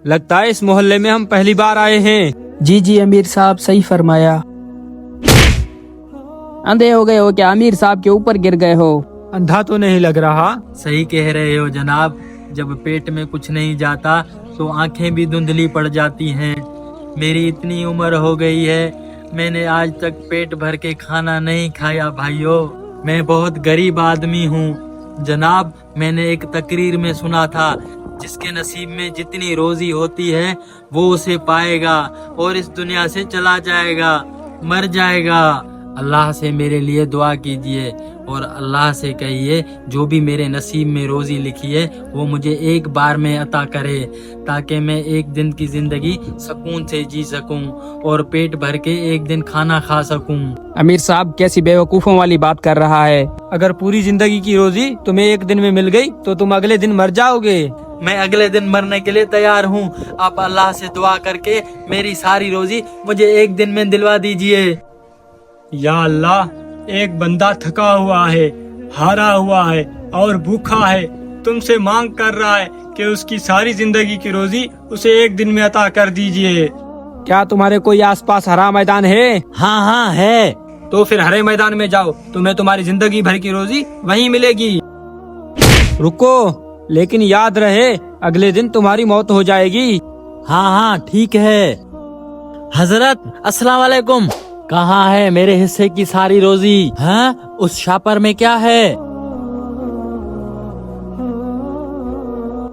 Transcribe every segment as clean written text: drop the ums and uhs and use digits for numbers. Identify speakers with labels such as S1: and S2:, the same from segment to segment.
S1: लगता है इस मोहल्ले में हम पहली बार आए हैं।
S2: जी जी अमीर साहब, सही फरमाया। अंधे हो गए हो क्या? अमीर साहब के ऊपर गिर गए हो।
S1: अंधा तो नहीं लग रहा।
S3: सही कह रहे हो जनाब, जब पेट में कुछ नहीं जाता तो आंखें भी धुंधली पड़ जाती हैं। मेरी इतनी उम्र हो गई है, मैंने आज तक पेट भर के खाना नहीं खाया भाइयों। मैं बहुत गरीब आदमी हूँ जनाब। मैंने एक तकरीर में सुना था, जिसके नसीब में जितनी रोजी होती है वो उसे पाएगा और इस दुनिया से चला जाएगा, मर जाएगा। अल्लाह से मेरे लिए दुआ कीजिए और अल्लाह से कहिए जो भी मेरे नसीब में रोजी लिखी है वो मुझे एक बार में अता करे, ताकि मैं एक दिन की जिंदगी सुकून से जी सकूं और पेट भर के एक दिन खाना खा सकूं।
S2: अमीर साहब कैसी बेवकूफों वाली बात कर रहा है।
S1: अगर पूरी जिंदगी की रोजी तुम्हें एक दिन में मिल गई तो तुम अगले दिन मर जाओगे।
S3: मैं अगले दिन मरने के लिए तैयार हूँ। आप अल्लाह से दुआ करके मेरी सारी रोजी मुझे एक दिन में दिलवा दीजिए।
S1: या अल्लाह, एक बंदा थका हुआ है, हारा हुआ है और भूखा है, तुमसे मांग कर रहा है कि उसकी सारी जिंदगी की रोजी उसे एक दिन में अता कर दीजिए।
S2: क्या तुम्हारे कोई आसपास हरा मैदान है?
S3: हाँ हाँ है।
S1: तो फिर हरे मैदान में जाओ, तुम्हें तुम्हारी जिंदगी भर की रोजी वहीं मिलेगी। रुको, लेकिन याद रहे अगले दिन तुम्हारी मौत हो जाएगी।
S3: हाँ हाँ ठीक है। हजरत अस्सलाम वालेकुम। कहाँ है मेरे हिस्से की सारी रोजी? हाँ, उस शापर में क्या है?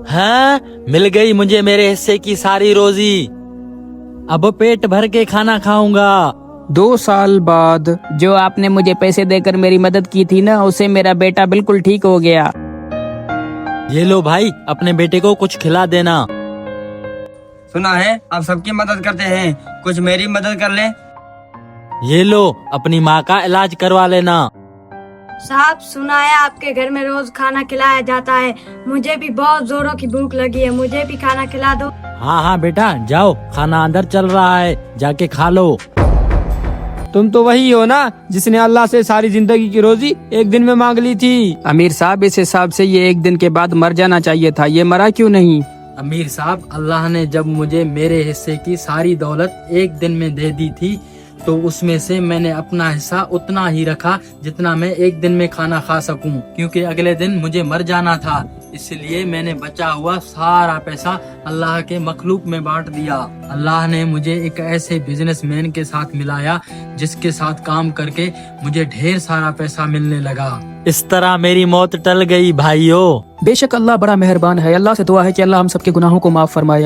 S3: हाँ, मिल गई मुझे मेरे हिस्से की सारी रोजी। अब पेट भर के खाना खाऊंगा।
S2: 2 साल बाद जो आपने मुझे पैसे देकर मेरी मदद की थी ना, उसे मेरा बेटा बिल्कुल ठीक हो गया।
S3: ये लो भाई, अपने बेटे को कुछ खिला देना।
S1: सुना है आप सबकी मदद करते हैं, कुछ मेरी मदद कर लें।
S3: ये लो, अपनी माँ का इलाज करवा लेना।
S4: साहब सुना है आपके घर में रोज खाना खिलाया जाता है, मुझे भी बहुत जोरों की भूख लगी है, मुझे भी खाना खिला दो।
S3: हाँ हाँ बेटा, जाओ, खाना अंदर चल रहा है, जाके खा लो।
S1: तुम तो वही हो ना जिसने अल्लाह से सारी जिंदगी की रोजी एक दिन में मांग ली थी।
S2: अमीर साहब, इस हिसाब से ये एक दिन के बाद मर जाना चाहिए था, ये मरा क्यों नहीं?
S3: अमीर साहब, अल्लाह ने जब मुझे मेरे हिस्से की सारी दौलत एक दिन में दे दी थी तो उसमें से मैंने अपना हिस्सा उतना ही रखा जितना मैं एक दिन में खाना खा सकूं, क्योंकि अगले दिन मुझे मर जाना था। इसलिए मैंने बचा हुआ सारा पैसा अल्लाह के मखलूक में बांट दिया। अल्लाह ने मुझे एक ऐसे बिजनेसमैन के साथ मिलाया जिसके साथ काम करके मुझे ढेर सारा पैसा मिलने लगा। इस तरह मेरी मौत टल गई भाइयों।
S2: बेशक अल्लाह बड़ा मेहरबान है। अल्लाह से दुआ है कि अल्लाह हम सबके गुनाहों को माफ फरमाए।